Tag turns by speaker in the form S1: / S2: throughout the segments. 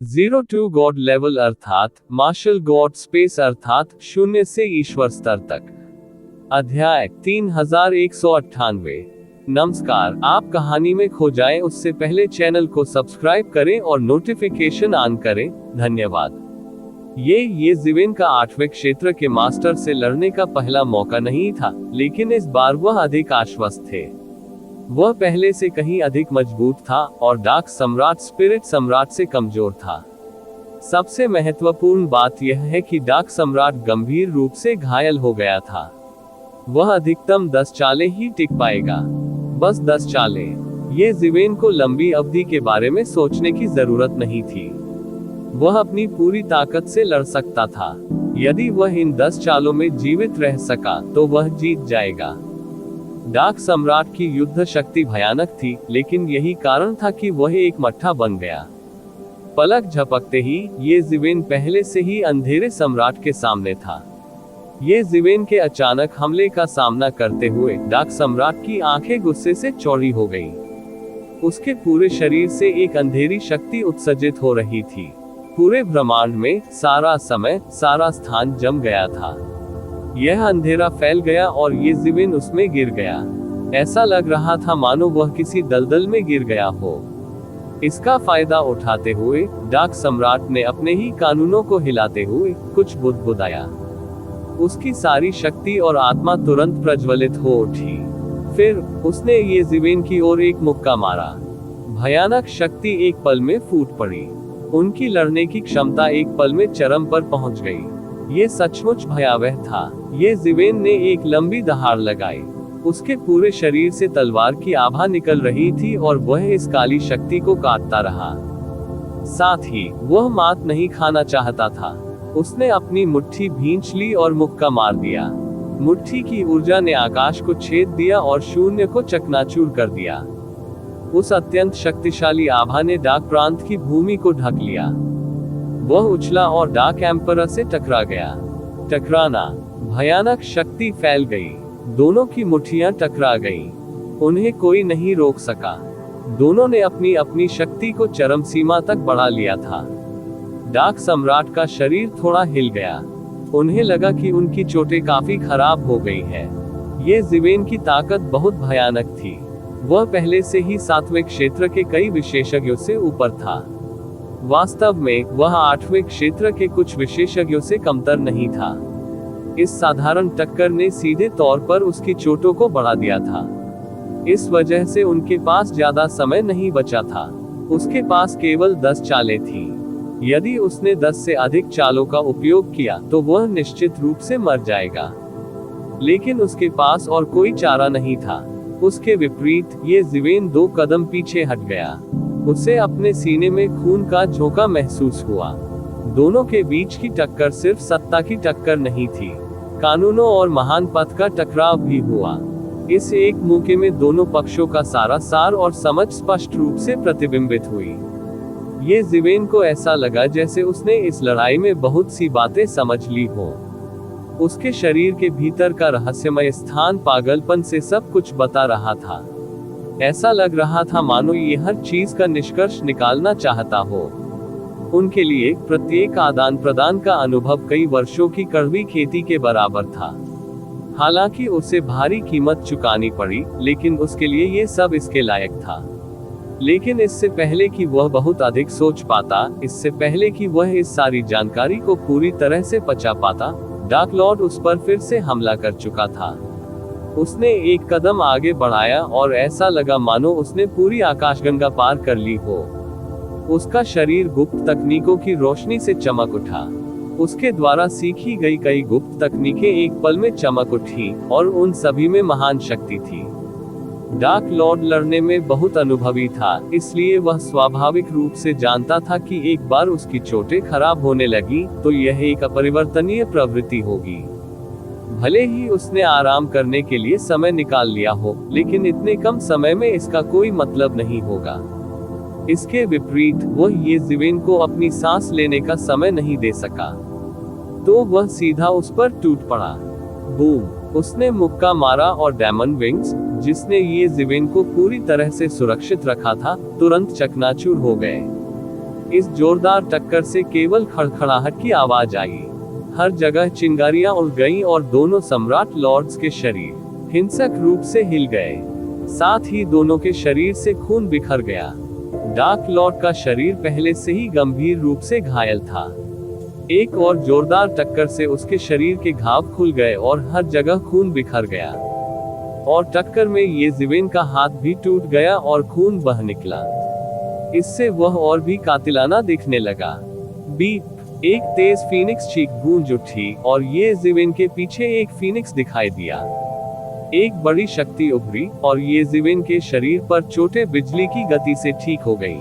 S1: Zero to God level अर्थात martial God space अर्थात शून्य से ईश्वर स्तर तक। अध्याय 3198। नमस्कार, आप कहानी में खो जाएं उससे पहले चैनल को सब्सक्राइब करें और नोटिफिकेशन ऑन करें। धन्यवाद। ये ज़िवेन का 8वें क्षेत्र के मास्टर से लड़ने का पहला मौका नहीं था, लेकिन इस बार वह अधिक आश्वस्त थे। वह पहले से कहीं अधिक मजबूत था और डार्क सम्राट स्पिरिट सम्राट से कमजोर था। सबसे महत्वपूर्ण बात यह है कि डार्क सम्राट गंभीर रूप से घायल हो गया था। वह अधिकतम 10 चालें ही टिक पाएगा, बस 10 चालें। ये ज़िवेन को लंबी अवधि के बारे में सोचने की जरूरत नहीं थी। वह अपनी पूरी ताकत से लड़ सकता था। यदि वह इन 10 चालों में जीवित रह सका तो वह जीत जाएगा। डार्क सम्राट की युद्ध शक्ति भयानक थी, लेकिन यही कारण था कि वह एक मट्ठा बन गया। पलक झपकते ही ये ज़िवेन पहले से ही अंधेरे सम्राट के सामने था। ये ज़िवेन के अचानक हमले का सामना करते हुए डार्क सम्राट की आंखें गुस्से से चौड़ी हो गईं। उसके पूरे शरीर से एक अंधेरी शक्ति उत्सर्जित हो रही थी। पूरे ब्रह्मांड में सारा समय, सारा स्थान जम गया था। यह अंधेरा फैल गया और ये ज़िवेन उसमें गिर गया। ऐसा लग रहा था मानो वह किसी दलदल में गिर गया हो। इसका फायदा उठाते हुए डार्क सम्राट ने अपने ही कानूनों को हिलाते हुए कुछ बुदबुदाया। उसकी सारी शक्ति और आत्मा तुरंत प्रज्वलित हो उठी। फिर उसने ये ज़िवेन की ओर एक मुक्का मारा। भयानक शक्ति एक पल में फूट पड़ी। उनकी लड़ने की क्षमता एक पल में चरम पर पहुंच गई। ये सचमुच भयावह था। ये ज़िवेन ने एक लंबी दहाड़ लगाई। उसके पूरे शरीर से तलवार की आभा निकल रही थी और वह इस काली शक्ति को काटता रहा। साथ ही वह मात नहीं खाना चाहता था। उसने अपनी मुट्ठी भींच ली और मुक्का मार दिया। मुट्ठी की ऊर्जा ने आकाश को छेद दिया और शून्य को चकनाचूर कर दिया। उस अत्यंत शक्तिशाली आभा ने डार्क प्रांत की भूमि को ढक लिया। वह उछला और डार्क एम्परर से टकरा गया। टकराना, भयानक शक्ति फैल गई। दोनों की मुट्ठियां टकरा गईं। उन्हें कोई नहीं रोक सका। दोनों ने अपनी अपनी शक्ति को चरम सीमा तक बढ़ा लिया था। डार्क सम्राट का शरीर थोड़ा हिल गया। उन्हें लगा कि उनकी चोटें काफी खराब हो गई है। ये ज़िवेन की ताकत बहुत भयानक थी। वह पहले से ही 7वें क्षेत्र के कई विशेषज्ञों से ऊपर था। वास्तव में वह 8वें क्षेत्र के कुछ विशेषज्ञों से कमतर नहीं था। इस साधारण टक्कर ने सीधे तौर पर उसकी चोटों को बढ़ा दिया था। इस वजह से उनके पास ज्यादा समय नहीं बचा था। उसके पास केवल 10 चालें थी। यदि उसने 10 से अधिक चालों का उपयोग किया तो वह निश्चित रूप से मर जाएगा। लेकिन उसके पास और कोई चारा नहीं था। उसके विपरीत ये ज़िवेन 2 कदम पीछे हट गया। उसे अपने सीने में खून का झोंका महसूस हुआ। दोनों के बीच की टक्कर सिर्फ सत्ता की टक्कर नहीं थी, कानूनों और महान पथ का टकराव भी हुआ। इस एक मौके में दोनों पक्षों का सारा सार और समझ स्पष्ट रूप से प्रतिबिंबित हुई। ये ज़िवेन को ऐसा लगा जैसे उसने इस लड़ाई में बहुत सी बातें समझ ली हो। उसके शरीर के भीतर का रहस्यमय स्थान पागलपन से सब कुछ बता रहा था। ऐसा लग रहा था मानो ये हर चीज का निष्कर्ष निकालना चाहता हो। उनके लिए प्रत्येक आदान प्रदान का अनुभव कई वर्षों की कड़वी खेती के बराबर था। हालांकि उसे भारी कीमत चुकानी पड़ी, लेकिन उसके लिए ये सब इसके लायक था। लेकिन इससे पहले कि वह बहुत अधिक सोच पाता, इससे पहले कि वह इस सारी जानकारी को पूरी तरह से पचा पाता, डार्क लॉर्ड उस पर फिर से हमला कर चुका था। उसने एक कदम आगे बढ़ाया और ऐसा लगा मानो उसने पूरी आकाशगंगा पार कर ली हो। उसका शरीर गुप्त तकनीकों की रोशनी से चमक उठा। उसके द्वारा सीखी गई कई गुप्त तकनीकें एक पल में चमक उठी और उन सभी में महान शक्ति थी। डार्क लॉर्ड लड़ने में बहुत अनुभवी था, इसलिए वह स्वाभाविक रूप से जानता था कि एक बार उसकी चोटें खराब होने लगी तो यह एक अपरिवर्तनीय प्रवृत्ति होगी। भले ही उसने आराम करने के लिए समय निकाल लिया हो, लेकिन इतने कम समय में इसका कोई मतलब नहीं होगा। इसके विपरीत वह ये ज़िवेन को अपनी सांस लेने का समय नहीं दे सका, तो वह सीधा उस पर टूट पड़ा। बूम! उसने मुक्का मारा और डेमन विंग्स, जिसने ये ज़िवेन को पूरी तरह से सुरक्षित रखा था, तुरंत चकनाचूर हो गए। इस जोरदार टक्कर से केवल खड़खड़ाहट की आवाज आई। हर जगह चिंगारियां उड़ गईं और दोनों सम्राट लॉर्ड्स के शरीर हिंसक रूप से हिल गए। साथ ही दोनों के शरीर से खून बिखर गया। डार्क लॉर्ड का शरीर पहले से ही गंभीर रूप से घायल था। एक और जोरदार टक्कर से उसके शरीर के घाव खुल गए और हर जगह खून बिखर गया। और टक्कर में येज़िवेन का हाथ भी टूट गया और खून बह निकला। इससे वह और भी कातिलाना दिखने लगा। बीप, एक तेज फीनिक्स चीख गूंज उठी और येज़िवेन के पीछे एक फीनिक्स दिखाई दिया। एक बड़ी शक्ति उभरी और येज़िवेन के शरीर पर चोटें बिजली की गति से ठीक हो गई।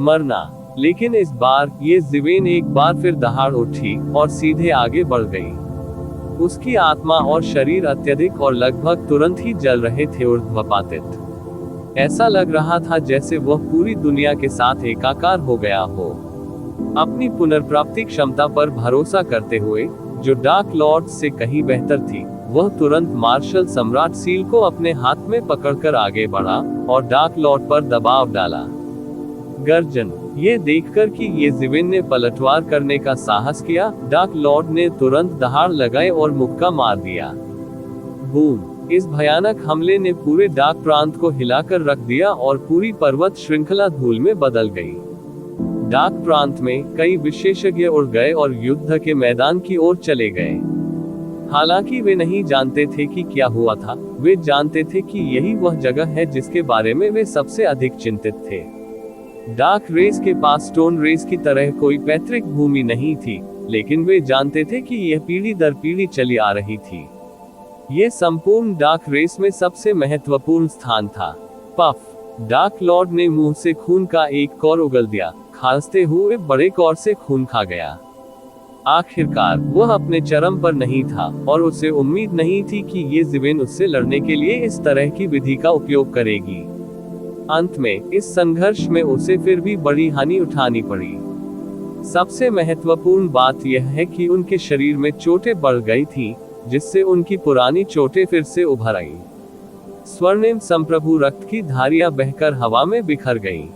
S1: मरना। लेकिन इस बार येज़िवेन एक बार फिर दहाड़ उठी और सीधे आगे बढ़ गई। उसकी आत्मा और शरीर अत्यधिक और लगभग तुरंत ही जल रहे थे ऊर्ध्वपातित। ऐसा लग रहा था जैसे वह पूरी दुनिया के साथ एकाकार हो गया हो। अपनी पुनर्प्राप्ति क्षमता पर भरोसा करते हुए, जो डार्क लॉर्ड से कहीं बेहतर थी, वह तुरंत मार्शल सम्राट सील को अपने हाथ में पकड़कर आगे बढ़ा और डार्क लॉर्ड पर दबाव डाला। गर्जन। ये देखकर कि येज़िवेन ने पलटवार करने का साहस किया, डार्क लॉर्ड ने तुरंत दहाड़ लगाई और मुक्का मार दिया। बूम। इस भयानक हमले ने पूरे डार्क प्रांत को हिलाकर रख दिया और पूरी पर्वत श्रृंखला धूल में बदल गई। डार्क प्रांत में कई विशेषज्ञ उड़ गए और युद्ध के मैदान की ओर चले गए। हालांकि वे नहीं जानते थे कि क्या हुआ था, वे जानते थे कि यही वह जगह है जिसके बारे में वे सबसे अधिक चिंतित थे। डार्क रेस के पास स्टोन रेस की तरह कोई पैतृक भूमि नहीं थी, लेकिन वे जानते थे कि यह पीढ़ी दर पीढ़ी चली आ रही थी। यह संपूर्ण डार्क रेस में सबसे महत्वपूर्ण स्थान था। पफ। डार्क लॉर्ड ने मुंह से खून का एक कौर उगल दिया, खांसते हुए बड़े कौर से खून खा गया। आखिरकार वह अपने चरम पर नहीं था और उसे उम्मीद नहीं थी कि येज़िवेन उससे लड़ने के लिए इस तरह की विधि का उपयोग करेगी। अंत में इस संघर्ष में उसे फिर भी बड़ी हानि उठानी पड़ी। सबसे महत्वपूर्ण बात यह है कि उनके शरीर में चोटें बढ़ गई थीं, जिससे उनकी पुरानी चोटें फिर से उभर आईं। स्वर्णिम संप्रभु रक्त की धारियां बहकर हवा में बिखर गईं।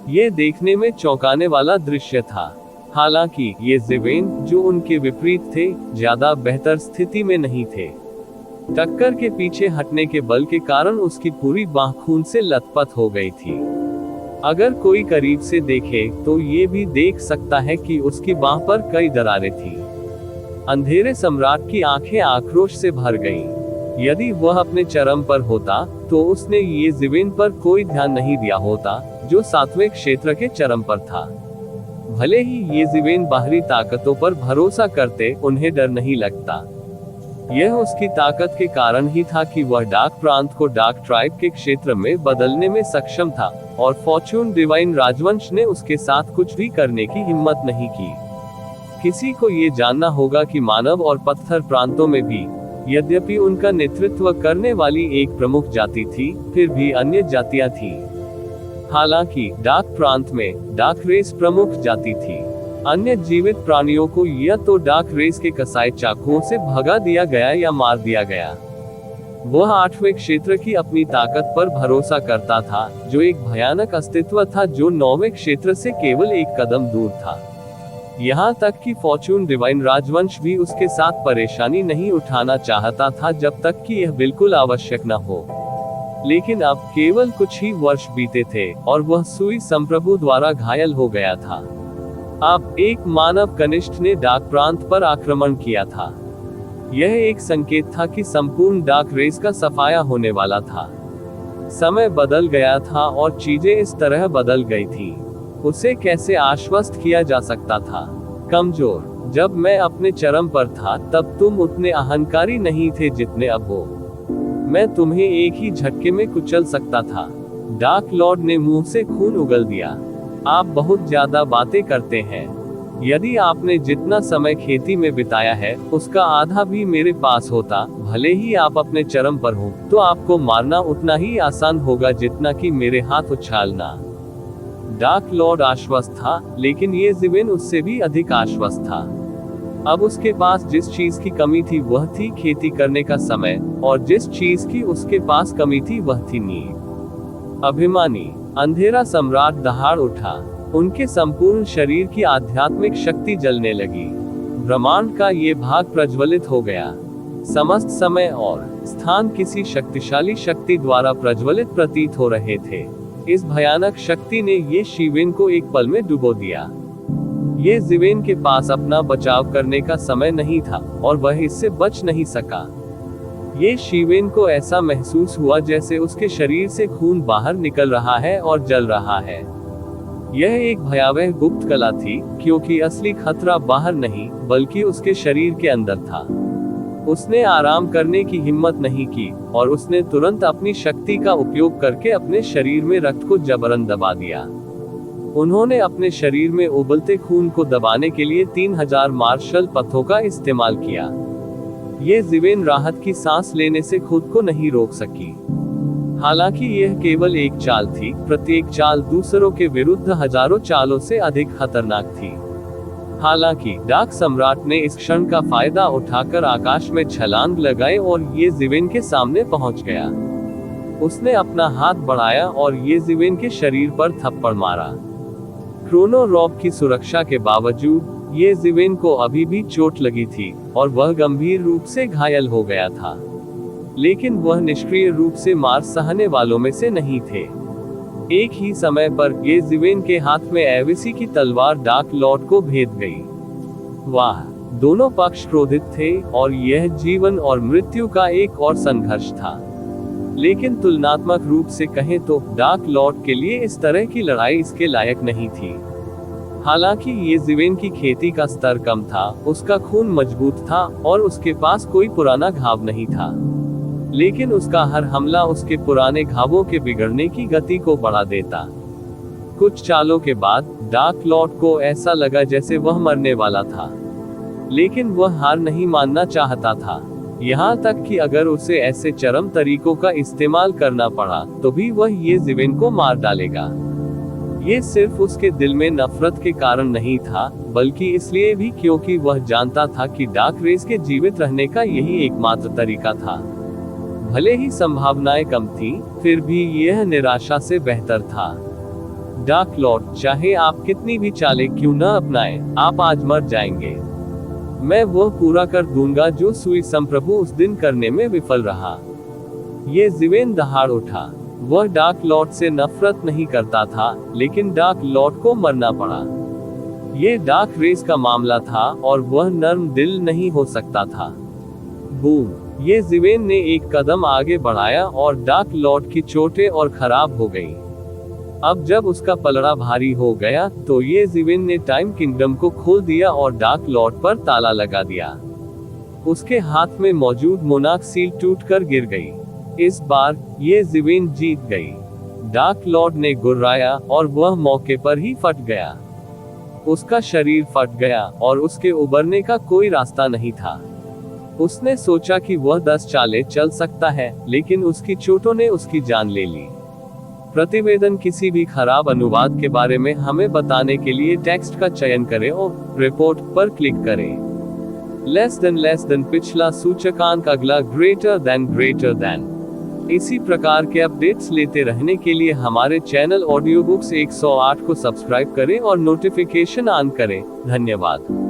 S1: ये देखने में चौंकाने वाला दृश्य था। हालांकि येज़िवेन, जो उनके विपरीत थे, ज्यादा बेहतर स्थिति में नहीं थे। टक्कर के पीछे हटने के बल के कारण उसकी पूरी बांह खून से लथपथ हो गई थी। अगर कोई करीब से देखे तो ये भी देख सकता है कि उसकी बांह पर कई दरारें थीं। अंधेरे सम्राट की आंखें आक्रोश से भर गईं। यदि वह अपने चरम पर होता, तो उसने येज़िवेन पर कोई ध्यान नहीं दिया होता, जो 7वें क्षेत्र के चरम पर था। भले ही येज़िवेन बाहरी ताकतों पर भरोसा करते, उन्हें डर नहीं लगता। यह उसकी ताकत के कारण ही था कि वह डार्क प्रांत को डार्क ट्राइब के क्षेत्र में बदलने में सक्षम था, और फॉर्च्यून डिवाइन राजवंश ने उसके साथ कुछ भी करने की हिम्मत नहीं की। किसी को ये जानना होगा कि मानव और पत्थर प्रांतों में भी, यद्यपि उनका नेतृत्व करने वाली एक प्रमुख जाति थी, फिर भी अन्य जातियां थीं। हालांकि डार्क प्रांत में डार्क रेस प्रमुख जाति थी। अन्य जीवित प्राणियों को या तो डार्क रेस के कसाई चाकुओं से भगा दिया गया या मार दिया गया। वह 8वें क्षेत्र की अपनी ताकत पर भरोसा करता था, जो एक भयानक अस्तित्व था जो 9वें क्षेत्र से केवल एक कदम दूर था। यहाँ तक कि फॉर्च्यून डिवाइन राजवंश भी उसके साथ परेशानी नहीं उठाना चाहता था जब तक कि यह बिल्कुल आवश्यक न हो। लेकिन अब केवल कुछ ही वर्ष बीते थे और वह सुई संप्रभु द्वारा घायल हो गया था। अब एक मानव कनिष्ठ ने डार्क प्रांत पर आक्रमण किया था। यह एक संकेत था कि संपूर्ण डार्क रेस का सफाया होने वाला था। समय बदल गया था और चीजें इस तरह बदल गई थी। उसे कैसे आश्वस्त किया जा सकता था? कमजोर। जब मैं अपने चरम पर था, तब तुम उतने अहंकारी नहीं थे जितने अब हो। मैं तुम्हें एक ही झटके में कुचल सकता था। डार्क लॉर्ड ने मुंह से खून उगल दिया। आप बहुत ज्यादा बातें करते हैं। यदि आपने जितना समय खेती में बिताया है, उसका आधा भी मेरे पास होता, भले ही आप अपने चरम पर हो, तो आपको मारना उतना ही आसान होगा जितना कि मेरे हाथ उछालना। डार्क लॉर्ड आश्वस्त था, लेकिन येज़िवेन उससे भी अधिक आश्वस्त था। अब उसके पास जिस चीज की कमी थी वह थी खेती करने का समय, और जिस चीज की उसके पास कमी थी वह थी नींद। अभिमानी। अंधेरा सम्राट दहाड़ उठा। उनके संपूर्ण शरीर की आध्यात्मिक शक्ति जलने लगी। ब्रह्मांड का ये भाग प्रज्वलित हो गया। समस्त समय और स्थान किसी शक्तिशाली शक्ति द्वारा प्रज्वलित प्रतीत हो रहे थे। इस भयानक शक्ति ने ये शिवेन को एक पल में डुबो दिया। ये जिवेन के पास अपना बचाव करने का समय नहीं था और वह इससे बच नहीं सका। ये शिवेन को ऐसा महसूस हुआ जैसे उसके शरीर से खून बाहर निकल रहा है और जल रहा है। यह एक भयावह गुप्त कला थी, क्योंकि असली खतरा बाहर नहीं बल्कि उसके शरीर के अंदर था। उसने आराम करने की हिम्मत नहीं की और उसने तुरंत अपनी शक्ति का उपयोग करके अपने शरीर में रक्त को जबरन दबा दिया। उन्होंने अपने शरीर में उबलते खून को दबाने के लिए 3000 मार्शल पथों का इस्तेमाल किया। ये जिवेन राहत की सांस लेने से खुद को नहीं रोक सकी। हालांकि यह केवल एक चाल थी, प्रत्येक चाल दूसरों के विरुद्ध हजारों चालों से अधिक खतरनाक थी। हालांकि डार्क सम्राट ने इस क्षण का फायदा उठाकर आकाश में छलांग लगाई और ये जिवेन के सामने पहुंच गया। उसने अपना हाथ बढ़ाया और ये जिवेन के शरीर पर थप्पड़ मारा। क्रोनो रॉब की सुरक्षा के बावजूद ये जिवेन को अभी भी चोट लगी थी और वह गंभीर रूप से घायल हो गया था, लेकिन वह निष्क्रिय रूप से मार सहने वालों में से नहीं थे। एक ही समय पर ये जिवेन के हाथ में एविसी की तलवार डार्क लॉर्ड को भेद गई। वाह, दोनों पक्ष क्रोधित थे और यह जीवन और मृत्यु का एक और संघर्ष था। लेकिन तुलनात्मक रूप से कहें तो डार्क लॉर्ड के लिए इस तरह की लड़ाई इसके लायक नहीं थी। हालांकि ये जिवेन की खेती का स्तर कम था, उसका खून मजबूत था और उसके पास कोई पुराना घाव नहीं था, लेकिन उसका हर हमला उसके पुराने घावों के बिगड़ने की गति को बढ़ा देता। कुछ चालों के बाद डार्क लॉर्ड को ऐसा लगा जैसे वह मरने वाला था, लेकिन वह हार नहीं मानना चाहता था। यहाँ तक कि अगर उसे ऐसे चरम तरीकों का इस्तेमाल करना पड़ा तो भी वह ये जिवेन को मार डालेगा। ये सिर्फ उसके दिल में नफरत के कारण नहीं था, बल्कि इसलिए भी क्योंकि वह जानता था कि डार्क रेस के जीवित रहने का यही एकमात्र तरीका था। भले ही संभावनाएं कम थी, फिर भी यह निराशा से बेहतर था। डार्क लॉर्ड, चाहे आप कितनी भी चालें क्यों न अपनाएं, आप आज मर जाएंगे। मैं वह पूरा कर दूंगा जो सुई संप्रभु उस दिन करने में विफल रहा। ये जिवेन दहाड़ उठा। वह डार्क लॉर्ड से नफरत नहीं करता था, लेकिन डार्क लॉर्ड को मरना पड़ा। ये डार्क रेस का मामला था और वह नर्म दिल नहीं हो सकता था। बूम! ये जिवेन ने एक कदम आगे बढ़ाया और डार्क लॉर्ड की चोटें और खराब हो गई। अब जब उसका पलड़ा भारी हो गया तो ये जिवेन ने टाइम किंगडम को खोल दिया और डार्क लॉर्ड पर ताला लगा दिया। उसके हाथ में मौजूद मोनार्क सील टूटकर गिर गई। इस बार ये जिवेन जीत गई। डार्क लॉर्ड ने गुर्राया और वह मौके पर ही फट गया। उसका शरीर फट गया और उसके उबरने का कोई रास्ता नहीं था। उसने सोचा कि वह 10 चालें चल सकता है, लेकिन उसकी चोटों ने उसकी जान ले ली। प्रतिवेदन: किसी भी खराब अनुवाद के बारे में हमें बताने के लिए टेक्स्ट का चयन करें और रिपोर्ट पर क्लिक करें। लेस देन पिछला सूचकांक, अगला ग्रेटर देन। इसी प्रकार के अपडेट्स लेते रहने के लिए हमारे चैनल ऑडियो बुक्स 108 को सब्सक्राइब करें और नोटिफिकेशन ऑन करें। धन्यवाद।